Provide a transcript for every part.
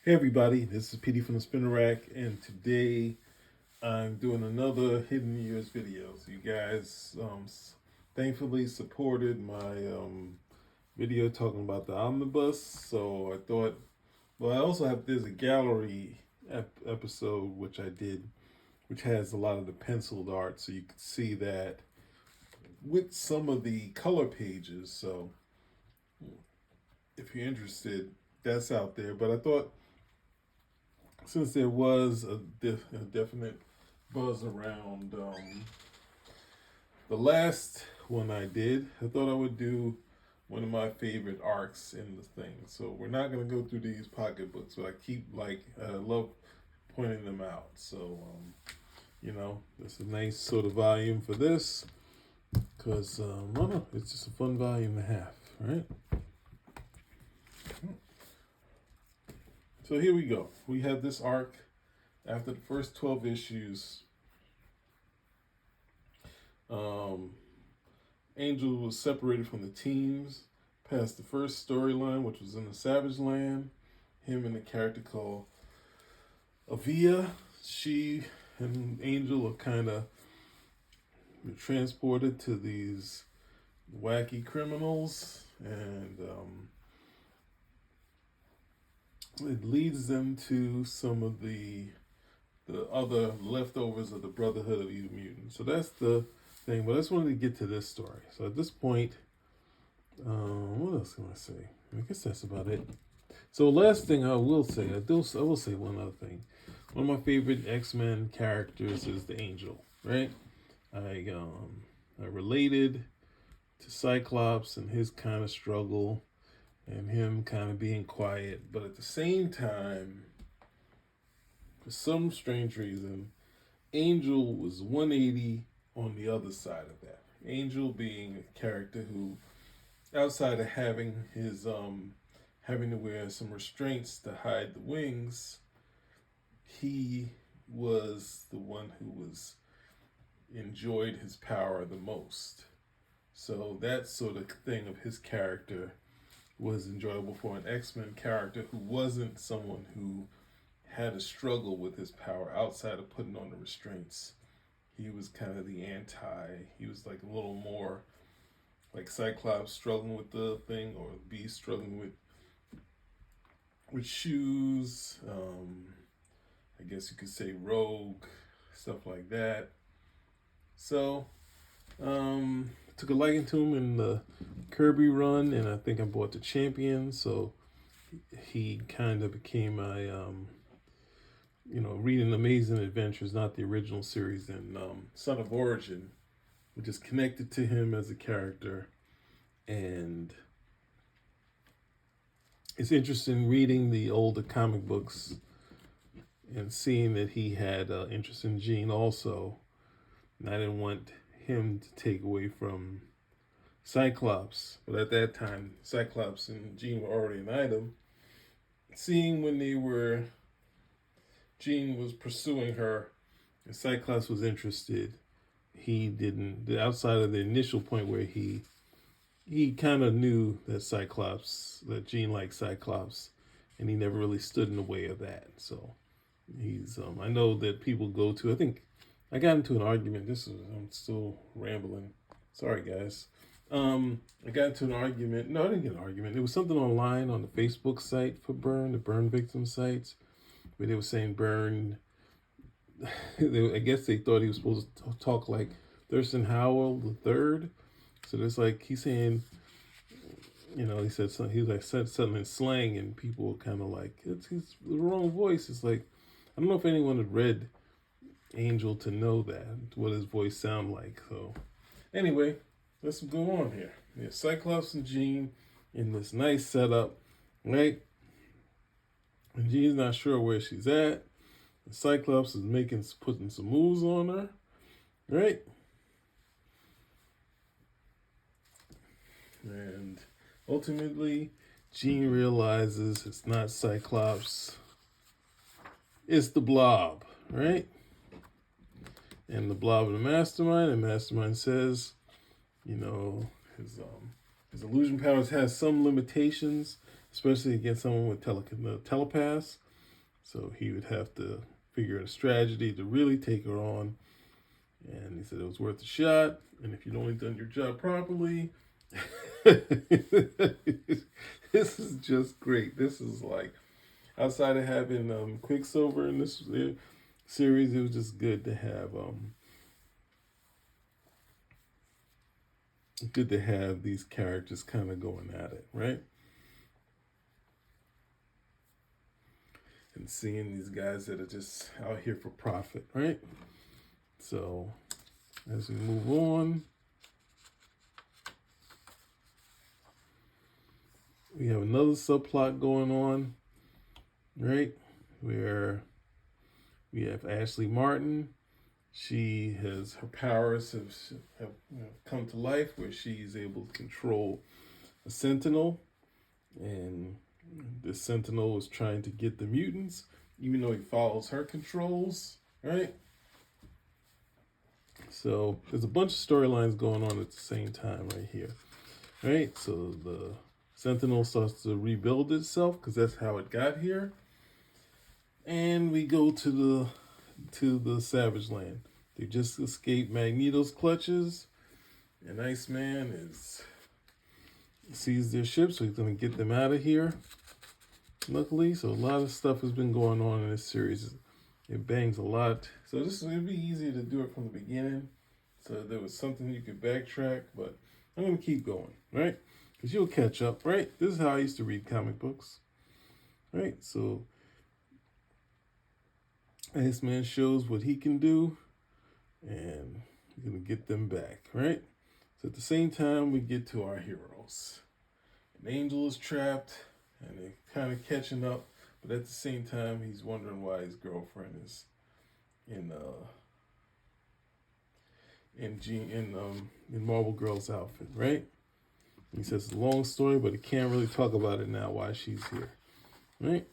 Hey everybody, this is PD from the Spinner Rack, and today I'm doing another Hidden Years video. So you guys thankfully supported my video talking about the omnibus, so I thought, well, I also have, there's a gallery episode which I did, which has a lot of the penciled art, so you can see that with some of the color pages. So if you're interested, that's out there. But I thought, since there was a definite buzz around the last one I did, I thought I would do one of my favorite arcs in the thing. So we're not going to go through these pocketbooks, but I love pointing them out. So, it's a nice sort of volume for this because, I don't know, it's just a fun volume to have, right? So here we go. We have this arc after the first 12 issues. Angel was separated from the teams past the first storyline, which was in the Savage Land. Him and a character called Avia. She and Angel are kind of transported to these wacky criminals, and it leads them to some of the other leftovers of the Brotherhood of Evil Mutants. So that's the thing. But I just wanted to get to this story. So at this point, what else can I say? I guess that's about it. So last thing I will say, I will say one other thing. One of my favorite X-Men characters is the Angel, right? I related to Cyclops and his kind of struggle and him kind of being quiet, but at the same time, for some strange reason, Angel was 180 on the other side of that. Angel being a character who, outside of having his having to wear some restraints to hide the wings, he was the one who was enjoyed his power the most. So that sort of thing of his character was enjoyable for an X-Men character who wasn't someone who had a struggle with his power outside of putting on the restraints. He was kind of the he was like a little more like Cyclops struggling with the thing, or Beast struggling with shoes. I guess you could say Rogue, stuff like that. So, took a liking to him in the Kirby run, and I think I bought the Champion, so he kind of became my, reading Amazing Adventures, not the original series, and Son of Origin, which is connected to him as a character. And it's interesting reading the older comic books and seeing that he had interest in Jean also. And I didn't want him to take away from Cyclops, but at that time, Cyclops and Jean were already an item. Seeing when Jean was pursuing her, and Cyclops was interested, he didn't, outside of the initial point where he kind of knew that Jean liked Cyclops, and he never really stood in the way of that. So he's, I know that people go to, I think I got into an argument. I'm still rambling. Sorry, guys. I got into an argument. No, I didn't get an argument. There was something online on the Facebook site for Byrne, the Byrne victim sites, where they were saying Byrne, I guess they thought he was supposed to talk like Thurston Howell the third. So there's like, he's saying, he said something, said something in slang, and people were kind of like, it's the wrong voice. It's like, I don't know if anyone had read Angel to know that, what his voice sound like. So anyway, let's go on here. Yeah, Cyclops and Jean in this nice setup, right? And Jean's not sure where she's at. And Cyclops is putting some moves on her, right? And ultimately, Jean realizes it's not Cyclops, it's the Blob, right? And the Blob of the Mastermind, and Mastermind says, his illusion powers has some limitations, especially against someone with telepaths. So he would have to figure out a strategy to really take her on. And he said it was worth a shot. And if you'd only done your job properly, this is just great. This is like, outside of having Quicksilver in this series, it was just good to have these characters kind of going at it, right? And seeing these guys that are just out here for profit, right? So as we move on, we have another subplot going on, right? Where we have Ashley Martin. Her powers have come to life, where she's able to control a Sentinel, and the Sentinel is trying to get the mutants, even though he follows her controls, right? So there's a bunch of storylines going on at the same time right here, right? So the Sentinel starts to rebuild itself because that's how it got here, and we go to the Savage Land. They just escaped Magneto's clutches, and Iceman sees their ship, so he's going to get them out of here. Luckily, so a lot of stuff has been going on in this series. It bangs a lot. So it'd be easier to do it from the beginning. So there was something you could backtrack, but I'm going to keep going, right? Because you'll catch up, right? This is how I used to read comic books, right? So Iceman shows what he can do, and we're going to get them back, right? So at the same time, we get to our heroes. An Angel is trapped, and they're kind of catching up, but at the same time, he's wondering why his girlfriend is in Marvel Girl's outfit, right? He says it's a long story, but he can't really talk about it now, why she's here, right?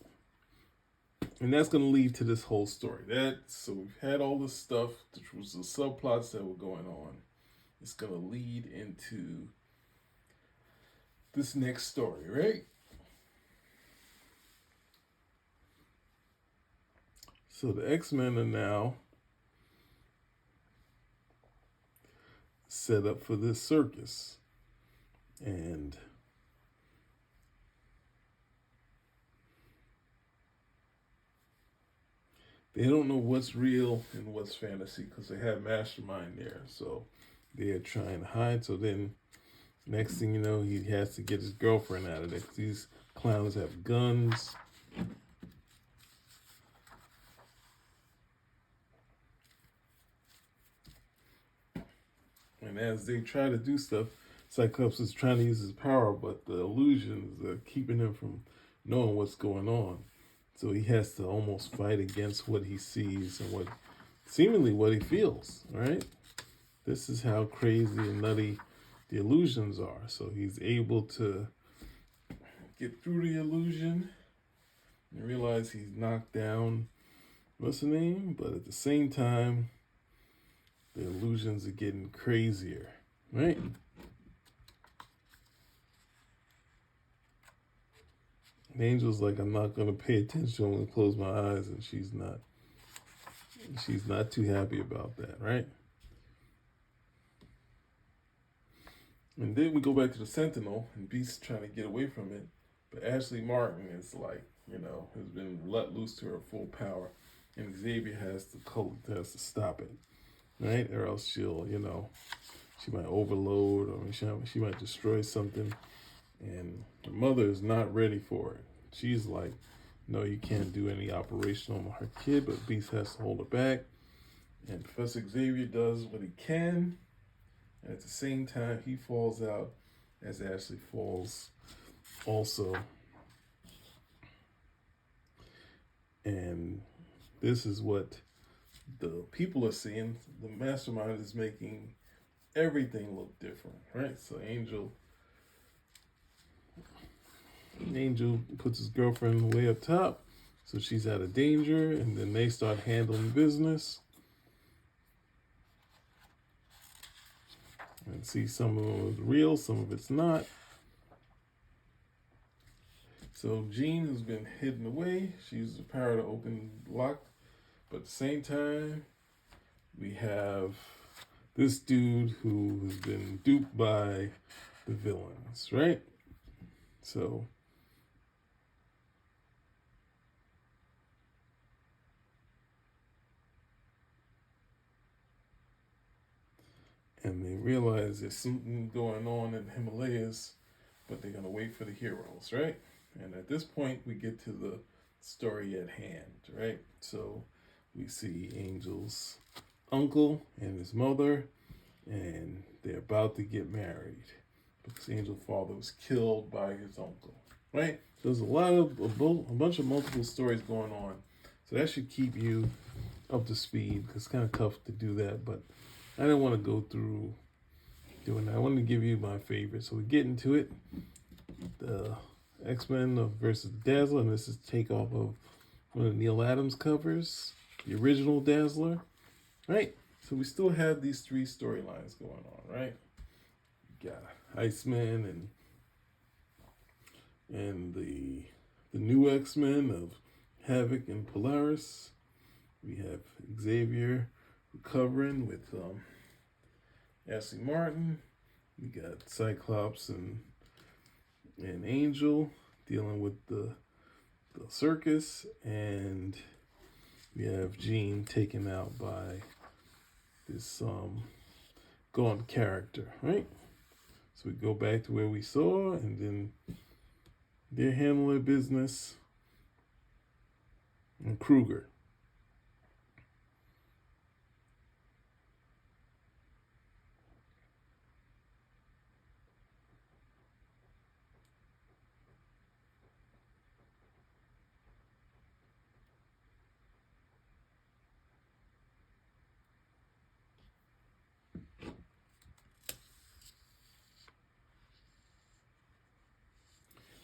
And that's going to lead to this whole story. So we've had all this stuff, which was the subplots that were going on. It's going to lead into this next story, right? So the X-Men are now set up for this circus. And they don't know what's real and what's fantasy because they have Mastermind there. So they're trying to hide. So then next thing you know, he has to get his girlfriend out of there because these clowns have guns. And as they try to do stuff, Cyclops is trying to use his power, but the illusions are keeping him from knowing what's going on. So he has to almost fight against what he sees and seemingly what he feels, right? This is how crazy and nutty the illusions are. So he's able to get through the illusion and realize he's knocked down, what's the name? But at the same time, the illusions are getting crazier, right? And Angel's like, I'm not going to pay attention. I'm going to close my eyes. And she's not too happy about that, right? And then we go back to the Sentinel, and Beast's trying to get away from it. But Ashley Martin is like, has been let loose to her full power. And Xavier has to stop it, right? Or else she'll, she might overload, or she might destroy something. And her mother is not ready for it. She's like, no, you can't do any operation on her kid, but Beast has to hold her back. And Professor Xavier does what he can. And at the same time, he falls out as Ashley falls also. And this is what the people are seeing. The Mastermind is making everything look different, right? So Angel puts his girlfriend way up top, so she's out of danger, and then they start handling business. And see, some of it is real, some of it's not. So Jean has been hidden away. She uses the power to open the lock. But at the same time, we have this dude who has been duped by the villains, right? So and they realize there's something going on in the Himalayas, but they're gonna wait for the heroes, right? And at this point, we get to the story at hand, right? So we see Angel's uncle and his mother, and they're about to get married because Angel's father was killed by his uncle, right? So there's a bunch of multiple stories going on, so that should keep you up to speed. It's kind of tough to do that, but I didn't want to go through doing that. I wanted to give you my favorite. So we get into it. The X-Men versus Dazzler, and this is takeoff of one of Neil Adams covers, the original Dazzler, right? So we still have these three storylines going on, right? You got Iceman and the new X-Men of Havoc and Polaris. We have Xavier recovering with Ashley Martin. We got Cyclops and Angel dealing with the circus, and we have Jean taken out by this gaunt character, right? So we go back to where we saw, and then they handle their business. And Krueger.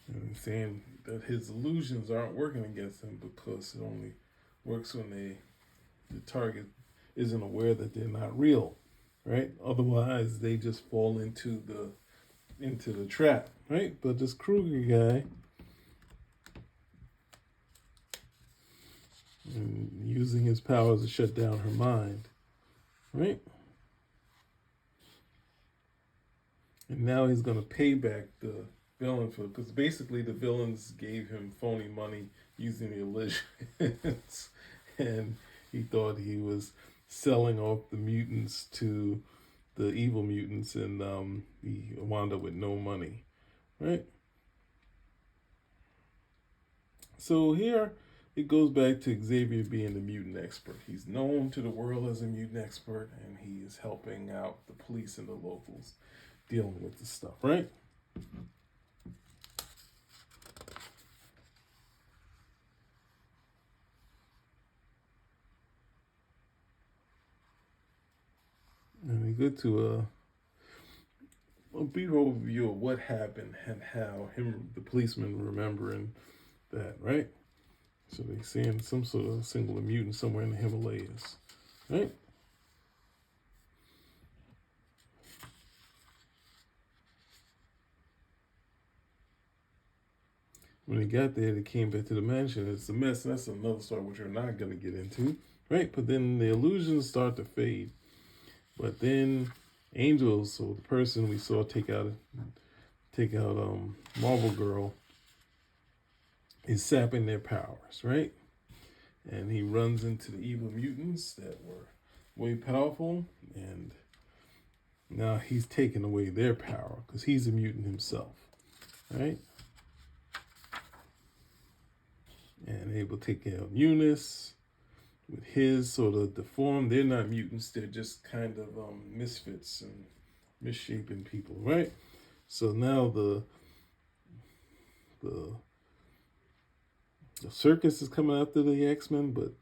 And he's saying that his illusions aren't working against him because it only works when the target isn't aware that they're not real, right? Otherwise, they just fall into the trap, right? But this Krueger guy, and using his powers to shut down her mind, right? And now he's gonna pay back the villain for, because basically the villains gave him phony money using the illusions, and he thought he was selling off the mutants to the evil mutants, and he wound up with no money, right? So here it goes back to Xavier being the mutant expert. He's known to the world as a mutant expert, and he is helping out the police and the locals dealing with the stuff, right? And we go to a brief overview of what happened and how the policeman, remembering that, right? So they seeing some sort of singular mutant somewhere in the Himalayas, right? When they got there, they came back to the mansion. It's a mess. That's another story which we're not going to get into, right? But then the illusions start to fade. But then Angels, so the person we saw take out Marvel Girl, is sapping their powers, right? And he runs into the evil mutants that were way powerful, and now he's taking away their power because he's a mutant himself, right? And able to take care of Unus with his sort of deformed. They're not mutants. They're just kind of misfits and misshapen people, right? So now the circus is coming after the X-Men, but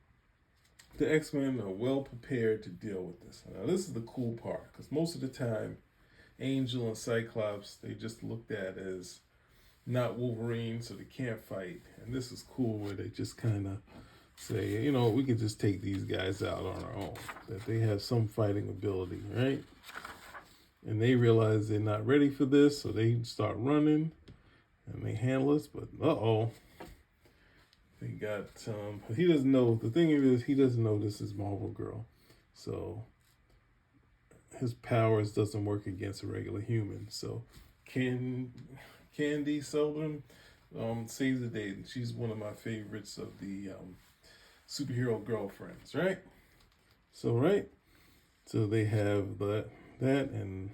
the X-Men are well prepared to deal with this. Now this is the cool part, because most of the time, Angel and Cyclops, they just looked at as not Wolverine, so they can't fight. And this is cool where they just kind of say, we can just take these guys out on our own, that they have some fighting ability, right? And they realize they're not ready for this, so they start running. and they handle us, but they got, he doesn't know, the thing is, he doesn't know this is Marvel Girl, so his powers doesn't work against a regular human, so Candy Seldom saves the day. She's one of my favorites of the superhero girlfriends, right? So they have that and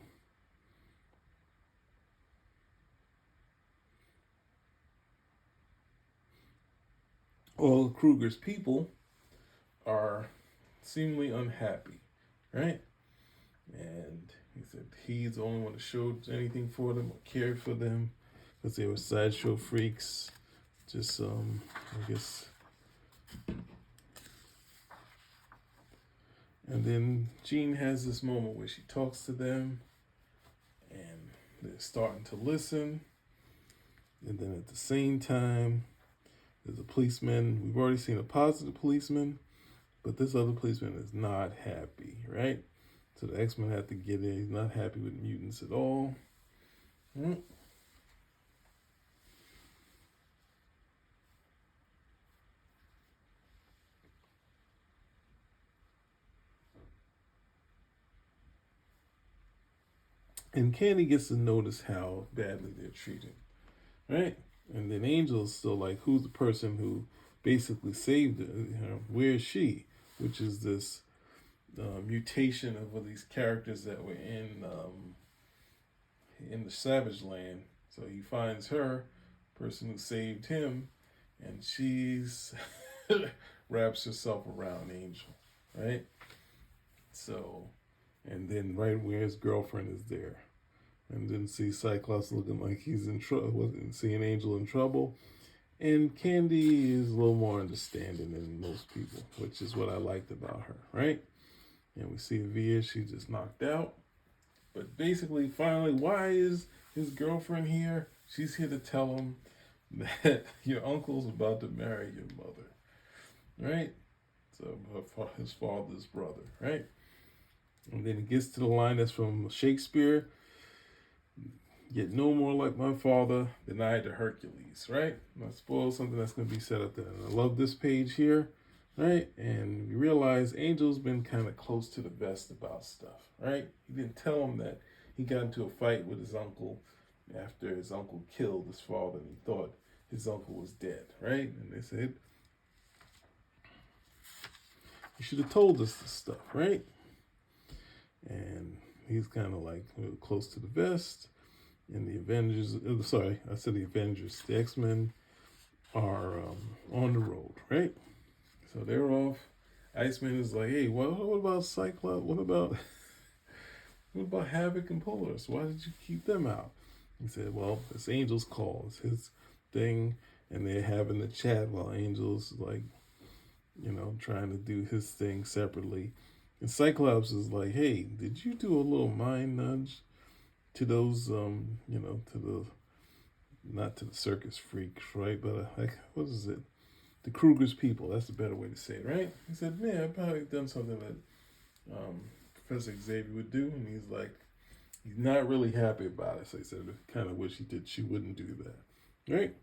all Krueger's people are seemingly unhappy, right? And he said he's the only one that showed anything for them or cared for them because they were sideshow freaks. Just, I guess. And then Jean has this moment where she talks to them and they're starting to listen. And then at the same time, there's a policeman. We've already seen a positive policeman, but this other policeman is not happy, right? So the X-Men have to get in. He's not happy with mutants at all. And Candy gets to notice how badly they're treated, right? And then Angel's still like, who's the person who basically saved her? Where is she? Which is this mutation of all these characters that were in the Savage Land. So he finds her, person who saved him, and she's wraps herself around Angel, right? So, and then right where his girlfriend is there. And then see Cyclops looking like he's in trouble, seeing Angel in trouble. And Candy is a little more understanding than most people, which is what I liked about her, right? And we see Avia, she just knocked out. But basically, finally, why is his girlfriend here? She's here to tell him that your uncle's about to marry your mother, right? So his father's brother, right? And then it gets to the line that's from Shakespeare. Yet no more like my father, denied to Hercules, right? I spoil something that's going to be set up there. And I love this page here, right? And you realize Angel's been kind of close to the vest about stuff, right? He didn't tell him that he got into a fight with his uncle after his uncle killed his father and he thought his uncle was dead, right? And they said, you should have told us this stuff, right? And he's kind of like close to the vest. And the Avengers, I said the Avengers, the X-Men are on the road, right? So they're off. Iceman is like, hey, what about Cyclops? What about Havoc and Polaris? Why did you keep them out? He said, well, it's Angel's call. It's his thing. And they're having the chat while Angel's like, trying to do his thing separately. And Cyclops is like, hey, did you do a little mind nudge to those, not to the circus freaks, right? But what is it? The Krueger's people. That's a better way to say it, right? He said, man, I've probably done something that Professor Xavier would do. And he's like, he's not really happy about it. So he said, I kind of wish she wouldn't do that, right?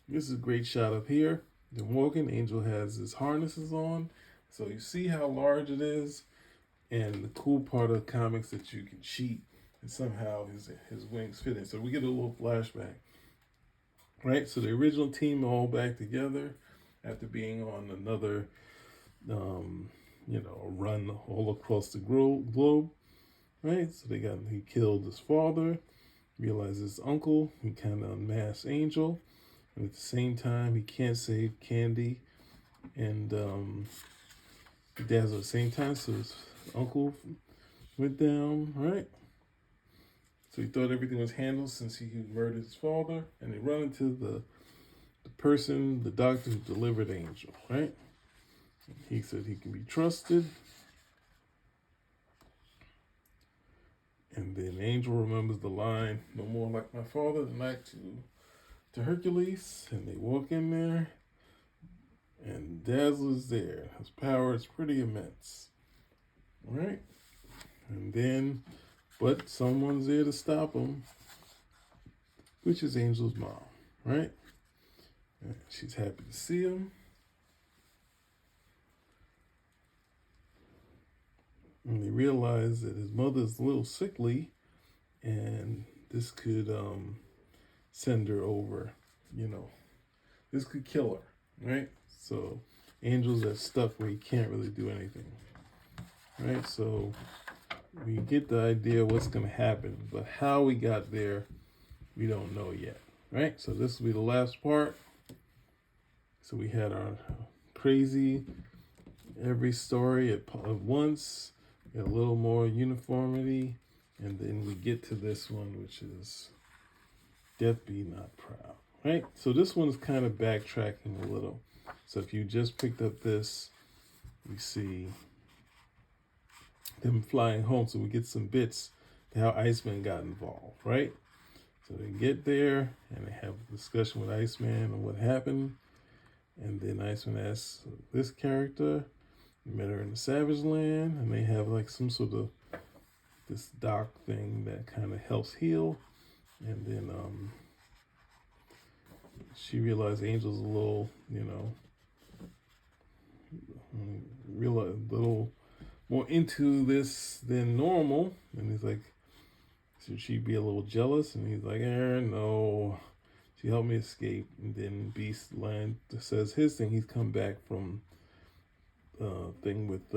This is a great shot up here. Then walking, Angel has his harnesses on. So you see how large it is. And the cool part of comics that you can cheat and somehow his wings fit in. So we get a little flashback, right? So the original team all back together after being on another, run all across the globe, right? So he killed his father, realized his uncle, he kind of unmasked Angel, and at the same time he can't save Candy and Dazzle at the same time. So his uncle went down, right? So he thought everything was handled since he murdered his father, and they run into the doctor who delivered Angel, right? He said he can be trusted. And then Angel remembers the line, no more like my father, tonight to Hercules. And they walk in there, and Dazzle is there. His power is pretty immense, right? And then, but someone's there to stop him, which is Angel's mom, right? And she's happy to see him. And they realize that his mother's a little sickly, and this could send her over, this could kill her, right? So Angel's that stuck where he can't really do anything, right? So we get the idea of what's going to happen, but how we got there, we don't know yet, right? So this will be the last part. So we had our crazy every story at once, a little more uniformity, and then we get to this one, which is Death Be Not Proud, right? So this one is kind of backtracking a little. So if you just picked up this, we see them flying home, so we get some bits to how Iceman got involved, right? So they get there, and they have a discussion with Iceman on what happened, and then Iceman asks this character, we met her in the Savage Land, and they have like some sort of this doc thing that kind of helps heal, and then she realized Angel's a little, real a little more into this than normal, and he's like, should she be a little jealous? And he's like, no, she helped me escape. And then Beast Land says his thing. He's come back from thing with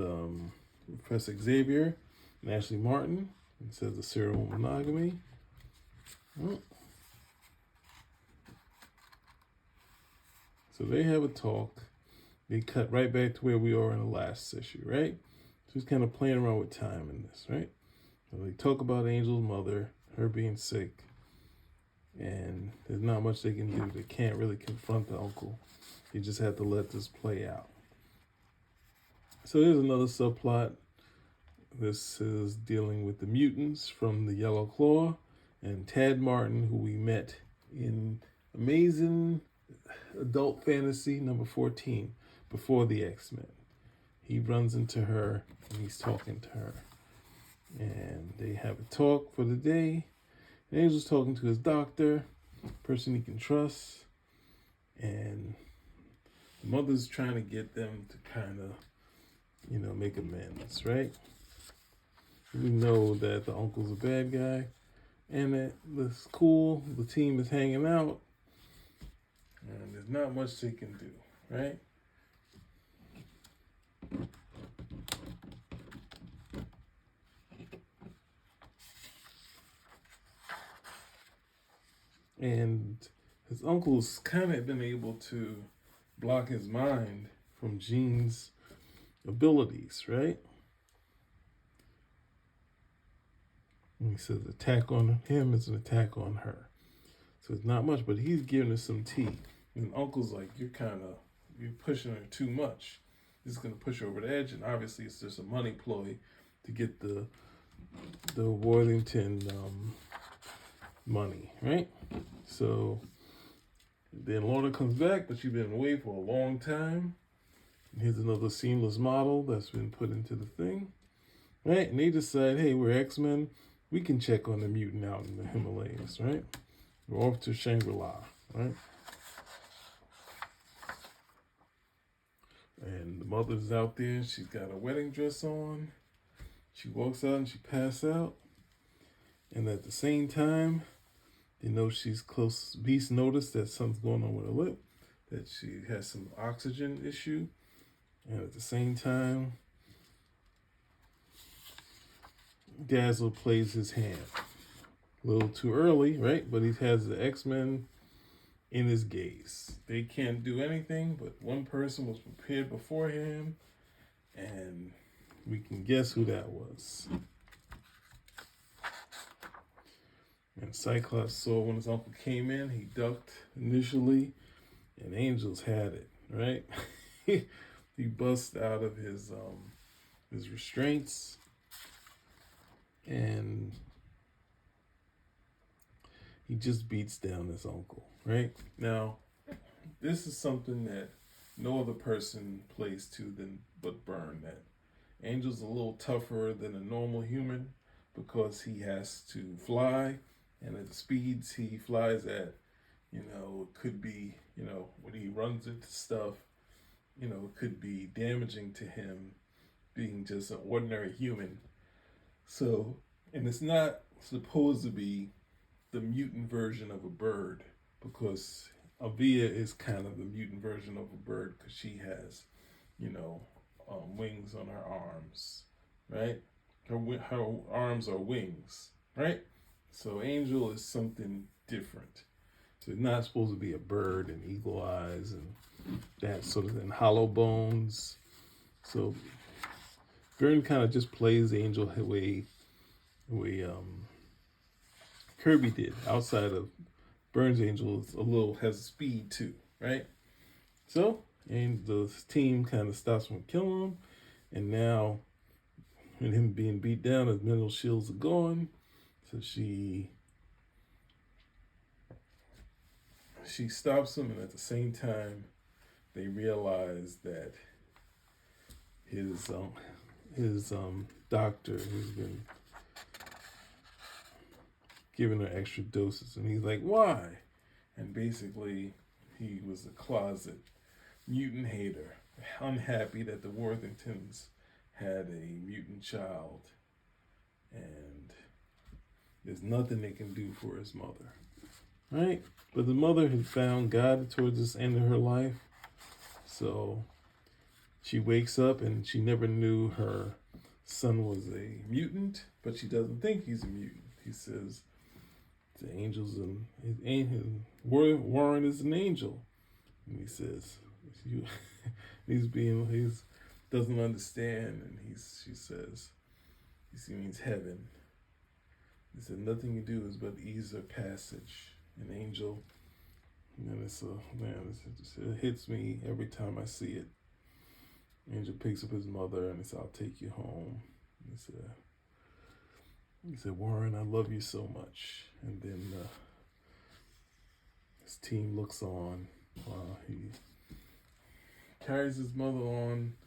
Professor Xavier and Ashley Martin. It says the serial monogamy. So they have a talk. They cut right back to where we are in the last issue, right? So he's kind of playing around with time in this, right? So they talk about Angel's mother, her being sick, and there's not much they can do. They can't really confront the uncle. They just have to let this play out. So there's another subplot. This is dealing with the mutants from the Yellow Claw and Tad Martin, who we met in Amazing Adult Fantasy number 14, before the X-Men. He runs into her and he's talking to her. And they have a talk for the day. And Angel's talking to his doctor, person he can trust. And the mother's trying to get them to kind of, make amends, right? We know that the uncle's a bad guy. And that it's cool, the team is hanging out. And there's not much they can do, right? And his uncle's kind of been able to block his mind from Jean's abilities, right? And he says attack on him is an attack on her. So it's not much, but he's giving us some tea. And Uncle's like, you're pushing her too much. This is going to push her over the edge. And obviously it's just a money ploy to get the Worthington money, right? So then Lorna comes back, but she's been away for a long time. Here's another seamless model that's been put into the thing, right? And they decide, hey, we're X-Men. We can check on the mutant out in the Himalayas, right? We're off to Shangri-La, right? And the mother's out there. She's got a wedding dress on. She walks out and she passes out. And at the same time, they know she's close. Beast noticed that something's going on with her lip, that she has some oxygen issue. And at the same time, Dazzle plays his hand. A little too early, right? But he has the X-Men in his gaze. They can't do anything, but one person was prepared before him, and we can guess who that was. And Cyclops saw when his uncle came in, he ducked initially, and Angels had it, right? He bust out of his restraints, and he just beats down his uncle, right? Now, this is something that no other person plays to but Byrne. That Angel's a little tougher than a normal human because he has to fly, and at the speeds he flies at, You know, it could be, you know, when he runs into stuff, you know, it could be damaging to him being just an ordinary human. So, and it's not supposed to be the mutant version of a bird, because Avia is kind of the mutant version of a bird because she has, you know, wings on her arms, right? Her arms are wings, right? So Angel is something different. So it's not supposed to be a bird and eagle eyes and that sort of thing, hollow bones. So Byrne kind of just plays Angel the way Kirby did. Outside of Byrne's Angel is has speed too, right? So and the team kind of stops from killing him, and now with him being beat down, his mental shields are gone. So she stops him, and at the same time, they realize that his doctor has been giving her extra doses, and he's like, "Why?" And basically, he was a closet mutant hater, unhappy that the Worthingtons had a mutant child, and there's nothing they can do for his mother, right? But the mother had found God towards this end of her life, so she wakes up and she never knew her son was a mutant, but she doesn't think he's a mutant. He says the angels and Warren is an angel, and he says he's doesn't understand, and she says he means heaven. He said nothing you do is but ease their passage. An angel, and it hits me every time I see it. Angel picks up his mother and he said, "I'll take you home." He said, "Warren, I love you so much." And then his team looks on while he carries his mother on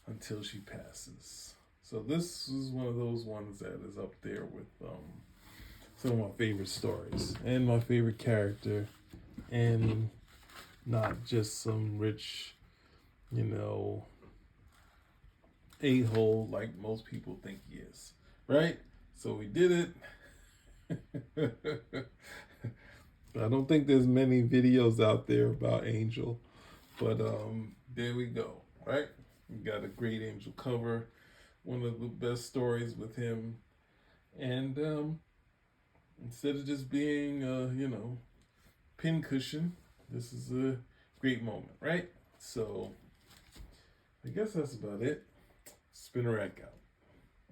until she passes. So this is one of those ones that is up there with some of my favorite stories and my favorite character, and not just some rich, you know, a-hole like most people think he is, right? So we did it. I don't think there's many videos out there about Angel, but there we go, right? We got a great Angel cover, one of the best stories with him, and instead of just being you know, pincushion, this is a great moment, right? So I guess that's about it. Spinner out.